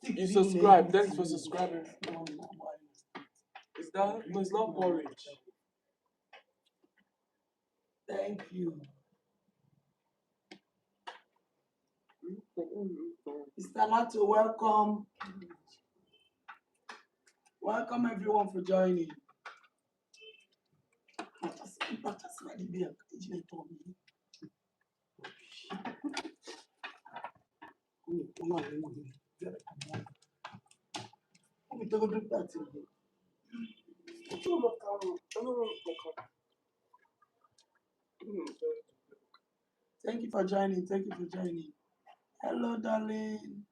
You subscribe. Thanks for subscribing. Is that? No, it's not porridge. Thank you. Mr. Nato, welcome. Welcome everyone for joining. Thank you for joining. Thank you for joining. Hello, darling.